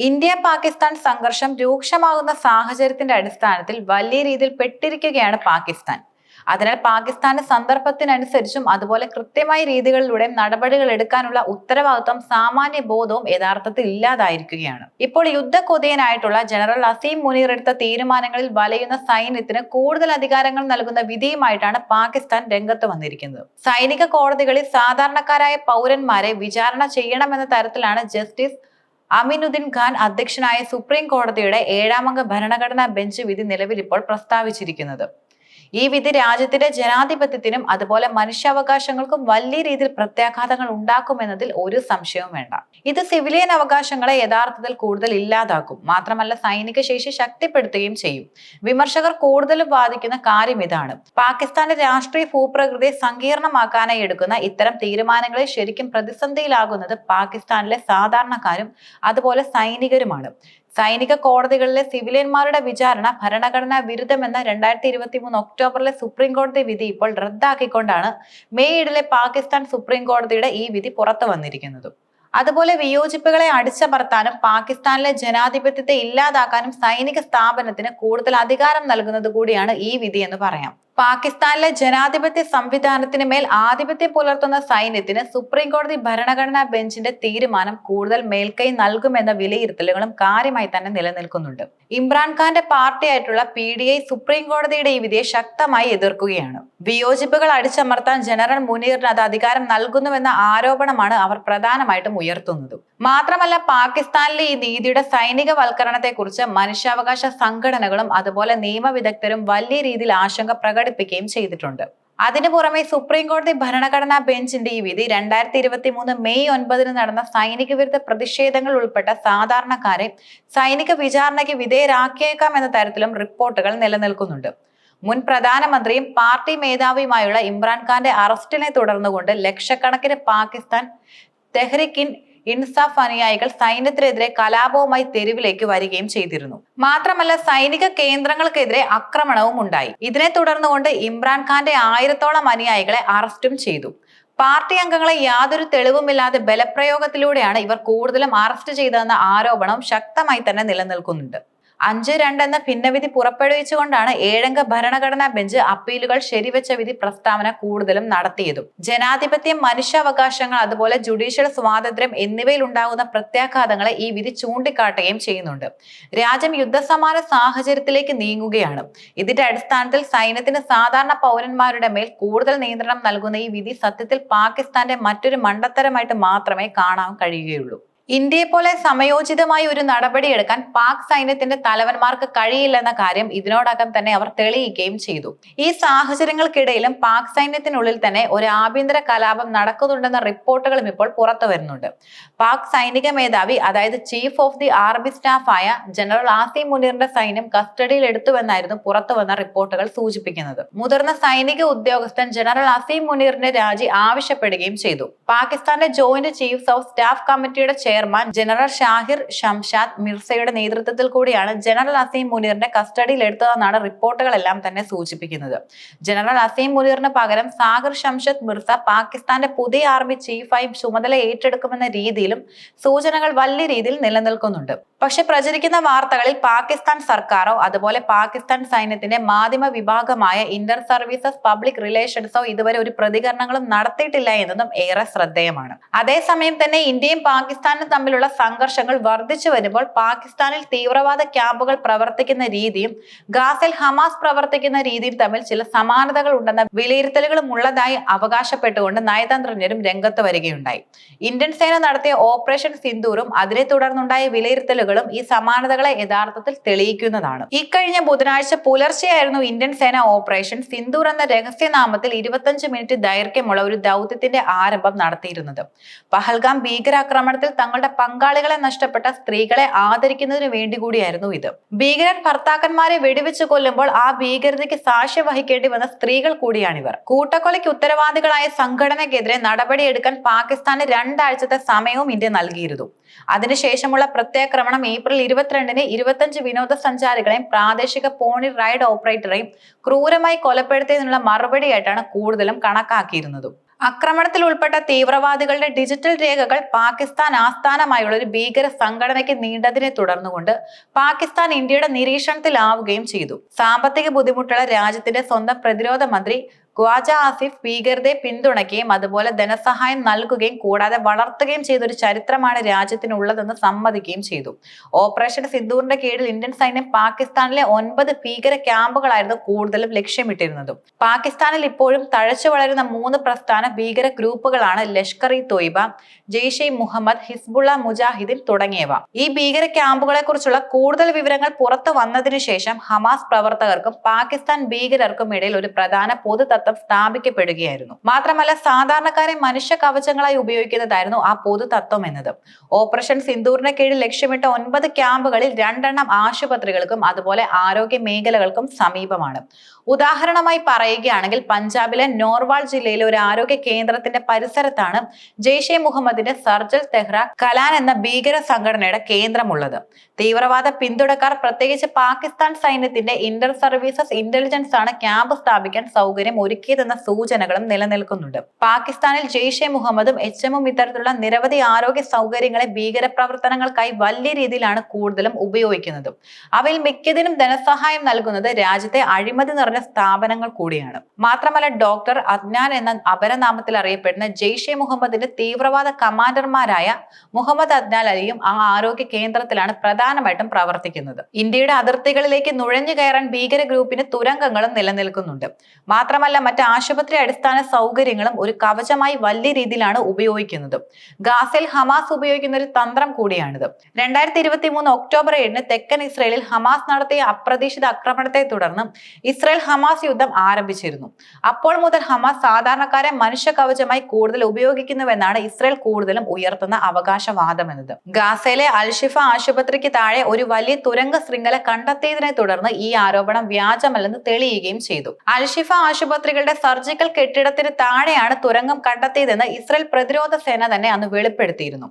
India Pakistan സംഘർഷം രൂക്ഷമാകുന്ന സാഹചര്യത്തിന്റെ അടിസ്ഥാനത്തിൽ വലിയ രീതിയിൽ പെട്ടിരിക്കുകയാണ് പാകിസ്ഥാൻ. അതിനാൽ പാകിസ്ഥാന്റെ സന്ദർഭത്തിനനുസരിച്ചും അതുപോലെ കൃത്യമായ രീതികളിലൂടെയും നടപടികൾ എടുക്കാനുള്ള ഉത്തരവാദിത്വം സാമാന്യ ബോധവും യഥാർത്ഥത്തിൽ ഇല്ലാതായിരിക്കുകയാണ്. ഇപ്പോൾ യുദ്ധക്കൊതിയനായിട്ടുള്ള ജനറൽ അസീം മുനീർ എടുത്ത തീരുമാനങ്ങളിൽ വലയുന്ന സൈന്യത്തിന് കൂടുതൽ അധികാരങ്ങൾ നൽകുന്ന വിധിയുമായിട്ടാണ് പാകിസ്ഥാൻ രംഗത്ത് വന്നിരിക്കുന്നത്. സൈനിക കോടതികളിൽ സാധാരണക്കാരായ പൗരന്മാരെ വിചാരണ ചെയ്യണമെന്ന തരത്തിലാണ് ജസ്റ്റിസ് അമീനുദ്ദീൻ ഖാൻ അധ്യക്ഷനായ സുപ്രീം കോടതിയുടെ 7-അംഗ ഭരണഘടനാ ബെഞ്ച് വിധി നിലവിൽ ഇപ്പോൾ പ്രസ്താവിച്ചിരിക്കുന്നത്. ഈ വിധി രാജ്യത്തിന്റെ ജനാധിപത്യത്തിനും അതുപോലെ മനുഷ്യാവകാശങ്ങൾക്കും വലിയ രീതിയിൽ പ്രത്യാഘാതങ്ങൾ ഉണ്ടാക്കുമെന്നതിൽ ഒരു സംശയവും വേണ്ട. ഇത് സിവിലിയൻ അവകാശങ്ങളെ യഥാർത്ഥത്തിൽ കൂടുതൽ ഇല്ലാതാക്കും, മാത്രമല്ല സൈനിക ശേഷി ശക്തിപ്പെടുത്തുകയും ചെയ്യും. വിമർശകർ കൂടുതലും വാദിക്കുന്ന കാര്യം ഇതാണ്: പാകിസ്ഥാന്റെ രാഷ്ട്രീയ ഭൂപ്രകൃതിയെ സങ്കീർണമാക്കാനായി എടുക്കുന്ന ഇത്തരം തീരുമാനങ്ങളിൽ ശരിക്കും പ്രതിസന്ധിയിലാകുന്നത് പാകിസ്ഥാനിലെ സാധാരണക്കാരും അതുപോലെ സൈനികരുമാണ്. സൈനിക കോടതികളിലെ സിവിലിയന്മാരുടെ വിചാരണ ഭരണഘടനാ വിരുദ്ധമെന്ന 2023 ഒക്ടോബറിലെ സുപ്രീം കോടതി വിധി ഇപ്പോൾ റദ്ദാക്കിക്കൊണ്ടാണ് മെയ് 7 പാകിസ്ഥാൻ സുപ്രീം കോടതിയുടെ ഈ വിധി പുറത്തു വന്നിരിക്കുന്നത്. അതുപോലെ വിയോജിപ്പുകളെ അടിച്ചമർത്താനും പാകിസ്ഥാനിലെ ജനാധിപത്യത്തെ ഇല്ലാതാക്കാനും സൈനിക സ്ഥാപനത്തിന് കൂടുതൽ അധികാരം നൽകുന്നത് കൂടിയാണ് ഈ വിധി എന്ന് പറയാം. പാകിസ്ഥാനിലെ ജനാധിപത്യ സംവിധാനത്തിന് മേൽ ആധിപത്യം പുലർത്തുന്ന സൈന്യത്തിന് സുപ്രീം കോടതി ഭരണഘടനാ ബെഞ്ചിന്റെ തീരുമാനം കൂടുതൽ മേൽക്കൈ നൽകുമെന്ന വിലയിരുത്തലുകളും കാര്യമായി തന്നെ നിലനിൽക്കുന്നുണ്ട്. ഇമ്രാൻഖാന്റെ പാർട്ടിയായിട്ടുള്ള PDI സുപ്രീം കോടതിയുടെ ഈ വിധിയെ ശക്തമായി എതിർക്കുകയാണ്. വിയോജിപ്പുകൾ അടിച്ചമർത്താൻ ജനറൽ മുനീറിന് അത് അധികാരം നൽകുന്നുവെന്ന ആരോപണമാണ് അവർ പ്രധാനമായിട്ടും ഉയർത്തുന്നത്. മാത്രമല്ല പാകിസ്ഥാനിലെ ഈ നീതിയുടെ സൈനികവൽക്കരണത്തെക്കുറിച്ച് മനുഷ്യാവകാശ സംഘടനകളും അതുപോലെ നിയമവിദഗ്ധരും വലിയ രീതിയിൽ ആശങ്ക പ്രകടിപ്പിക്കുകയും ചെയ്തിട്ടുണ്ട്. അതിനു പുറമെ സുപ്രീം കോടതി ഭരണഘടനാ ബെഞ്ചിന്റെ ഈ വിധി 2023 മെയ് 9 നടന്ന സൈനിക വിരുദ്ധ പ്രതിഷേധങ്ങൾ ഉൾപ്പെട്ട സാധാരണക്കാരെ സൈനിക വിചാരണയ്ക്ക് വിധേയരാക്കിയേക്കാം എന്ന തരത്തിലും റിപ്പോർട്ടുകൾ നിലനിൽക്കുന്നുണ്ട്. മുൻ പ്രധാനമന്ത്രിയും പാർട്ടി മേധാവിയുമായുള്ള ഇമ്രാൻഖാന്റെ അറസ്റ്റിനെ തുടർന്നുകൊണ്ട് ലക്ഷക്കണക്കിന് പാകിസ്ഥാൻ തെഹ്രിക് ഇൻസാഫ് അനുയായികൾ സൈന്യത്തിനെതിരെ കലാപവുമായി തെരുവിലേക്ക് വരികയും ചെയ്തിരുന്നു. മാത്രമല്ല സൈനിക കേന്ദ്രങ്ങൾക്കെതിരെ ആക്രമണവും ഉണ്ടായി. ഇതിനെ തുടർന്നുകൊണ്ട് ഇമ്രാൻഖാന്റെ 1000-ഓളം അനുയായികളെ അറസ്റ്റും ചെയ്തു. പാർട്ടി അംഗങ്ങളെ യാതൊരു തെളിവുമില്ലാതെ ബലപ്രയോഗത്തിലൂടെയാണ് ഇവർ കൂടുതലും അറസ്റ്റ് ചെയ്തതെന്ന ആരോപണവും ശക്തമായി തന്നെ നിലനിൽക്കുന്നുണ്ട്. 5-2 എന്ന ഭിന്നവിധി പുറപ്പെടുവിച്ചുകൊണ്ടാണ് 7-അംഗ ഭരണഘടനാ ബെഞ്ച് അപ്പീലുകൾ ശരിവെച്ച വിധി പ്രസ്താവന കൂടുതലും നടത്തിയതും. ജനാധിപത്യം, മനുഷ്യാവകാശങ്ങൾ അതുപോലെ ജുഡീഷ്യൽ സ്വാതന്ത്ര്യം എന്നിവയിൽ ഉണ്ടാകുന്ന പ്രത്യാഘാതങ്ങളെ ഈ വിധി ചൂണ്ടിക്കാട്ടുകയും ചെയ്യുന്നുണ്ട്. രാജ്യം യുദ്ധസമാന സാഹചര്യത്തിലേക്ക് നീങ്ങുകയാണ്. ഇതിന്റെ അടിസ്ഥാനത്തിൽ സൈന്യത്തിന് സാധാരണ പൗരന്മാരുടെ മേൽ കൂടുതൽ നിയന്ത്രണം നൽകുന്ന ഈ വിധി സത്യത്തിൽ പാകിസ്ഥാന്റെ മറ്റൊരു മണ്ടത്തരമായിട്ട് മാത്രമേ കാണാൻ കഴിയുകയുള്ളൂ. ഇന്ത്യയെ പോലെ സമയോചിതമായി ഒരു നടപടിയെടുക്കാൻ പാക് സൈന്യത്തിന്റെ തലവന്മാർക്ക് കഴിയില്ലെന്ന കാര്യം ഇതിനോടകം തന്നെ അവർ തെളിയിക്കുകയും ചെയ്തു. ഈ സാഹചര്യങ്ങൾക്കിടയിലും പാക് സൈന്യത്തിനുള്ളിൽ തന്നെ ഒരു ആഭ്യന്തര കലാപം നടക്കുന്നുണ്ടെന്ന റിപ്പോർട്ടുകളും ഇപ്പോൾ പുറത്തു വരുന്നുണ്ട്. പാക് സൈനിക മേധാവി, അതായത് chief of the army staff ആയ ജനറൽ ആസിം മുനീറിന്റെ സൈന്യം കസ്റ്റഡിയിൽ എടുത്തുവെന്നായിരുന്നു പുറത്തു വന്ന റിപ്പോർട്ടുകൾ സൂചിപ്പിക്കുന്നത്. മുതിർന്ന സൈനിക ഉദ്യോഗസ്ഥൻ ജനറൽ ആസിം മുനീറിന്റെ രാജി ആവശ്യപ്പെടുകയും ചെയ്തു. പാകിസ്ഥാന്റെ ജോയിന്റ് ചീഫ്സ് ഓഫ് സ്റ്റാഫ് കമ്മിറ്റിയുടെ ചെയർമാൻ ജനറൽ ഷാഹിർ ഷംഷാദ് മിർസയുടെ നേതൃത്വത്തിൽ കൂടിയാണ് ജനറൽ അസീം മുനീറിനെ കസ്റ്റഡിയിൽ എടുത്തതെന്നാണ് റിപ്പോർട്ടുകളെല്ലാം തന്നെ സൂചിപ്പിക്കുന്നത്. ജനറൽ അസീം മുനീറിന് പകരം സാഹിർ ഷംഷാദ് മിർസ പാകിസ്ഥാന്റെ പുതിയ ആർമി ചീഫായി ചുമതല ഏറ്റെടുക്കുമെന്ന രീതിയിലും സൂചനകൾ വലിയ രീതിയിൽ നിലനിൽക്കുന്നുണ്ട്. പക്ഷെ പ്രചരിക്കുന്ന വാർത്തകളിൽ പാകിസ്ഥാൻ സർക്കാരോ അതുപോലെ പാകിസ്ഥാൻ സൈന്യത്തിന്റെ മാധ്യമ വിഭാഗമായ ഇന്റർ സർവീസസ് പബ്ലിക് റിലേഷൻസോ ഇതുവരെ ഒരു പ്രതികരണങ്ങളും നടത്തിയിട്ടില്ല എന്നതും ഏറെ ശ്രദ്ധേയമാണ്. അതേസമയം തന്നെ ഇന്ത്യയും പാകിസ്ഥാനും തമ്മിലുള്ള സംഘർഷങ്ങൾ വർദ്ധിച്ചു വരുമ്പോൾ പാകിസ്ഥാനിൽ തീവ്രവാദ ക്യാമ്പുകൾ പ്രവർത്തിക്കുന്ന രീതിയും ഗാസയിൽ ഹമാസ് പ്രവർത്തിക്കുന്ന രീതിയും തമ്മിൽ ചില സമാനതകൾ ഉണ്ടെന്ന വിലയിരുത്തലുകളും ഉള്ളതായി അവകാശപ്പെട്ടുകൊണ്ട് നയതന്ത്രജ്ഞരും രംഗത്ത് വരികയുണ്ടായി. ഇന്ത്യൻ സേന നടത്തിയ ഓപ്പറേഷൻ സിന്ദൂറും അതിനെ തുടർന്നുണ്ടായ വിലയിരുത്തലുകളും ഈ സമാനതകളെ യഥാർത്ഥത്തിൽ തെളിയിക്കുന്നതാണ്. ഇക്കഴിഞ്ഞ ബുധനാഴ്ച പുലർച്ചെയായിരുന്നു ഇന്ത്യൻ സേന ഓപ്പറേഷൻ സിന്ദൂർ എന്ന രഹസ്യനാമത്തിൽ 25 മിനിറ്റ് ദൈർഘ്യമുള്ള ഒരു ദൗത്യത്തിന്റെ ആരംഭം നടത്തിയിരുന്നത്. പഹൽഗാം ഭീകരാക്രമണത്തിൽ തങ്ങളുടെ പങ്കാളികളെ നഷ്ടപ്പെട്ട സ്ത്രീകളെ ആദരിക്കുന്നതിന് വേണ്ടി കൂടിയായിരുന്നു ഇത്. ഭീകരർ ഭർത്താക്കന്മാരെ വെടിവെച്ച് കൊല്ലുമ്പോൾ ആ ഭീകരതയ്ക്ക് സാക്ഷ്യം വഹിക്കേണ്ടി വന്ന സ്ത്രീകൾ കൂടിയാണിവർ. കൂട്ടക്കൊലയ്ക്ക് ഉത്തരവാദികളായ സംഘടനയ്ക്കെതിരെ നടപടിയെടുക്കാൻ പാകിസ്ഥാന് 2 ആഴ്ചത്തെ സമയവും ഇന്ത്യ നൽകിയിരുന്നു. അതിനുശേഷമുള്ള പ്രത്യാക്രമണം ഏപ്രിൽ 22-ന് 25 വിനോദസഞ്ചാരികളെയും പ്രാദേശിക പോണി റൈഡ് ഓപ്പറേറ്ററെയും ക്രൂരമായി കൊലപ്പെടുത്തിയതിനുള്ള മറുപടിയായിട്ടാണ് കൂടുതലും കണക്കാക്കിയിരുന്നത്. ആക്രമണത്തിൽ ഉൾപ്പെട്ട തീവ്രവാദികളുടെ ഡിജിറ്റൽ രേഖകൾ പാകിസ്ഥാൻ ആസ്ഥാനമായുള്ള ഒരു ഭീകര സംഘടനയ്ക്ക് നീണ്ടതിനെ തുടർന്നുകൊണ്ട് പാകിസ്ഥാൻ ഇന്ത്യയുടെ നിരീക്ഷണത്തിലാവുകയും ചെയ്തു. സാമ്പത്തിക ബുദ്ധിമുട്ടുള്ള രാജ്യത്തിന്റെ സ്വന്തം പ്രതിരോധ മന്ത്രി ഖ്വാജ ആസിഫ് ഭീകരതയെ പിന്തുണയ്ക്കുകയും അതുപോലെ ധനസഹായം നൽകുകയും കൂടാതെ വളർത്തുകയും ചെയ്ത ഒരു ചരിത്രമാണ് രാജ്യത്തിനുള്ളതെന്ന് സമ്മതിക്കുകയും ചെയ്തു. ഓപ്പറേഷൻ സിന്ദൂറിന്റെ കീഴിൽ ഇന്ത്യൻ സൈന്യം പാകിസ്ഥാനിലെ 9 ഭീകര ക്യാമ്പുകളായിരുന്നു കൂടുതലും ലക്ഷ്യമിട്ടിരുന്നത്. പാകിസ്ഥാനിൽ ഇപ്പോഴും തഴച്ചു വളരുന്ന 3 പ്രസ്ഥാന ഭീകര ഗ്രൂപ്പുകളാണ് ലഷ്കർ-ഇ-തോയ്ബ, ജെയ്ഷെ-ഇ-മുഹമ്മദ്, ഹിസ്ബുള്ള മുജാഹിദീൻ തുടങ്ങിയവ. ഈ ഭീകര ക്യാമ്പുകളെ കുറിച്ചുള്ള കൂടുതൽ വിവരങ്ങൾ പുറത്തു വന്നതിനു ശേഷം ഹമാസ് പ്രവർത്തകർക്കും പാകിസ്ഥാൻ ഭീകരർക്കും ഇടയിൽ ഒരു പ്രധാന പൊതുതത്വം സ്ഥാപിക്കപ്പെടുകയായിരുന്നു. മാത്രമല്ല സാധാരണക്കാരെ മനുഷ്യ കവചങ്ങളായി ഉപയോഗിക്കുന്നതായിരുന്നു ആ പൊതുതത്വം എന്നത്. ഓപ്പറേഷൻ സിന്ദൂറിന്റെ കീഴിൽ ലക്ഷ്യമിട്ട 9 ക്യാമ്പുകളിൽ 2 ആശുപത്രികൾക്കും അതുപോലെ ആരോഗ്യ മേഖലകൾക്കും സമീപമാണ്. ഉദാഹരണമായി പറയുകയാണെങ്കിൽ പഞ്ചാബിലെ നോർവാൾ ജില്ലയിലെ ഒരു ആരോഗ്യ കേന്ദ്രത്തിന്റെ പരിസരത്താണ് ജെയ്ഷെ-ഇ-മുഹമ്മദിന്റെ സർജൽ തെഹ്റ കലാൻ എന്ന ഭീകര സംഘടനയുടെ കേന്ദ്രമുള്ളത്. തീവ്രവാദ പിന്തുണക്കാർ പ്രത്യേകിച്ച് പാകിസ്ഥാൻ സൈന്യത്തിന്റെ ഇന്റർ സർവീസസ് ഇന്റലിജൻസ് ആണ് ക്യാമ്പ് സ്ഥാപിക്കാൻ സൗകര്യം ഒരുക്കിയതെന്ന സൂചനകളും നിലനിൽക്കുന്നുണ്ട്. പാകിസ്ഥാനിൽ ജെയ്ഷെ-ഇ-മുഹമ്മദും HM-ഉം ഇത്തരത്തിലുള്ള നിരവധി ആരോഗ്യ സൗകര്യങ്ങളെ ഭീകര പ്രവർത്തനങ്ങൾക്കായി വലിയ രീതിയിലാണ് കൂടുതലും ഉപയോഗിക്കുന്നത്. അവയിൽ മിക്കതിനും ധനസഹായം നൽകുന്നത് രാജ്യത്തെ അഴിമതി നിറഞ്ഞ സ്ഥാപനങ്ങൾ കൂടിയാണ്. മാത്രമല്ല ഡോക്ടർ അദ്നാൻ എന്ന അപരനാമത്തിൽ അറിയപ്പെടുന്ന ജെയ്ഷെ-ഇ-മുഹമ്മദിന്റെ തീവ്രവാദ കമാൻഡർമാരായ മുഹമ്മദ് അദ്നാൻ അലിയും ആ ആരോഗ്യ കേന്ദ്രത്തിലാണ് പ്രധാനമായിട്ടും പ്രവർത്തിക്കുന്നത്. ഇന്ത്യയുടെ അതിർത്തികളിലേക്ക് നുഴഞ്ഞു കയറാൻ ഭീകര ഗ്രൂപ്പിന് തുരങ്കങ്ങളും നിലനിൽക്കുന്നുണ്ട്. മാത്രമല്ല മറ്റ് ആശുപത്രി അടിസ്ഥാന സൗകര്യങ്ങളും ഒരു കവചമായി വലിയ രീതിയിലാണ് ഉപയോഗിക്കുന്നത്. ഗാസയിൽ ഹമാസ് ഉപയോഗിക്കുന്ന ഒരു തന്ത്രം കൂടിയാണിത്. 2023 ഒക്ടോബർ 7 തെക്കൻ ഇസ്രയേലിൽ ഹമാസ് നടത്തിയ അപ്രതീക്ഷിത ആക്രമണത്തെ തുടർന്ന് ഇസ്രയേൽ ഹമാസ് യുദ്ധം ആരംഭിച്ചിരുന്നു. അപ്പോൾ മുതൽ ഹമാസ് സാധാരണക്കാരെ മനുഷ്യ കവചമായി കൂടുതൽ ഉപയോഗിക്കുന്നുവെന്നാണ് ഇസ്രയേൽ കൂടുതലും ഉയർത്തുന്ന അവകാശവാദം എന്നത്. ഗാസയിലെ അൽഷിഫ ആശുപത്രിക്ക് താഴെ ഒരു വലിയ തുരങ്ക ശൃംഖല കണ്ടെത്തിയതിനെ തുടർന്ന് ഈ ആരോപണം വ്യാജമല്ലെന്ന് തെളിയുകയും ചെയ്തു. അൽഷിഫ ആശുപത്രികളുടെ സർജിക്കൽ കെട്ടിടത്തിന് താഴെയാണ് തുരങ്കം കണ്ടെത്തിയതെന്ന് ഇസ്രയേൽ പ്രതിരോധ സേന തന്നെ അന്ന് വെളിപ്പെടുത്തിയിരുന്നു.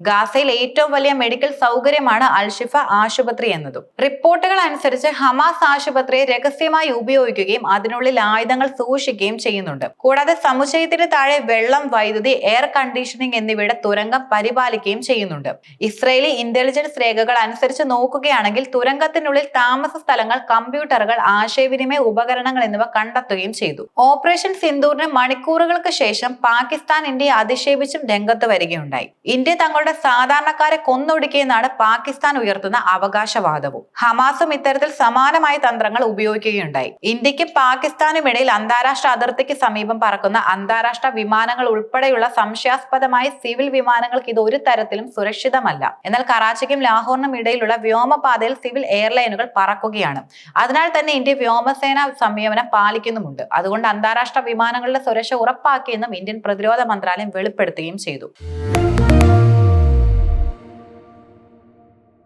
ഗാസയിൽ ഏറ്റവും വലിയ മെഡിക്കൽ സൗകര്യമാണ് അൽഷിഫ ആശുപത്രി എന്നതും. റിപ്പോർട്ടുകൾ അനുസരിച്ച് ഹമാസ് ആശുപത്രിയെ രഹസ്യമായി ഉപയോഗിക്കുകയും അതിനുള്ളിൽ ആയുധങ്ങൾ സൂക്ഷിക്കുകയും ചെയ്യുന്നുണ്ട്. കൂടാതെ സമുച്ചയത്തിന് താഴെ വെള്ളം, വൈദ്യുതി, എയർ കണ്ടീഷനിങ് എന്നിവയുടെ തുരങ്കം പരിപാലിക്കുകയും ചെയ്യുന്നുണ്ട്. ഇസ്രയേലി ഇന്റലിജൻസ് രേഖകൾ അനുസരിച്ച് നോക്കുകയാണെങ്കിൽ തുരങ്കത്തിനുള്ളിൽ താമസ സ്ഥലങ്ങൾ, കമ്പ്യൂട്ടറുകൾ, ആശയവിനിമയ ഉപകരണങ്ങൾ എന്നിവ കണ്ടെത്തുകയും ചെയ്തു. ഓപ്പറേഷൻ സിന്ദൂറിന് മണിക്കൂറുകൾക്ക് ശേഷം പാകിസ്ഥാൻ ഇന്ത്യയെ അധിക്ഷേപിച്ചും രംഗത്ത് വരികയുണ്ടായി. ഇന്ത്യ തങ്ങളുടെ സാധാരണക്കാരെ കൊന്നൊടുക്കിയെന്നാണ് പാകിസ്ഥാൻ ഉയർത്തുന്ന അവകാശവാദവും. ഹമാസും ഇത്തരത്തിൽ സമാനമായ തന്ത്രങ്ങൾ ഉപയോഗിക്കുകയുണ്ടായി. ഇന്ത്യക്കും പാകിസ്ഥാനും ഇടയിൽ അന്താരാഷ്ട്ര അതിർത്തിക്ക് സമീപം പറക്കുന്ന അന്താരാഷ്ട്ര വിമാനങ്ങൾ ഉൾപ്പെടെയുള്ള സംശയാസ്പദമായ സിവിൽ വിമാനങ്ങൾക്ക് ഇത് ഒരു തരത്തിലും സുരക്ഷിതമല്ല. എന്നാൽ കറാച്ചിക്കും ലാഹോറിനും ഇടയിലുള്ള വ്യോമപാതയിൽ സിവിൽ എയർലൈനുകൾ പറക്കുകയാണ്. അതിനാൽ തന്നെ ഇന്ത്യ വ്യോമസേന സംയമനം പാലിക്കുന്നുമുണ്ട്. അതുകൊണ്ട് അന്താരാഷ്ട്ര വിമാനങ്ങളുടെ സുരക്ഷ ഉറപ്പാക്കിയെന്നും ഇന്ത്യൻ പ്രതിരോധ മന്ത്രാലയം വെളിപ്പെടുത്തുകയും ചെയ്തു.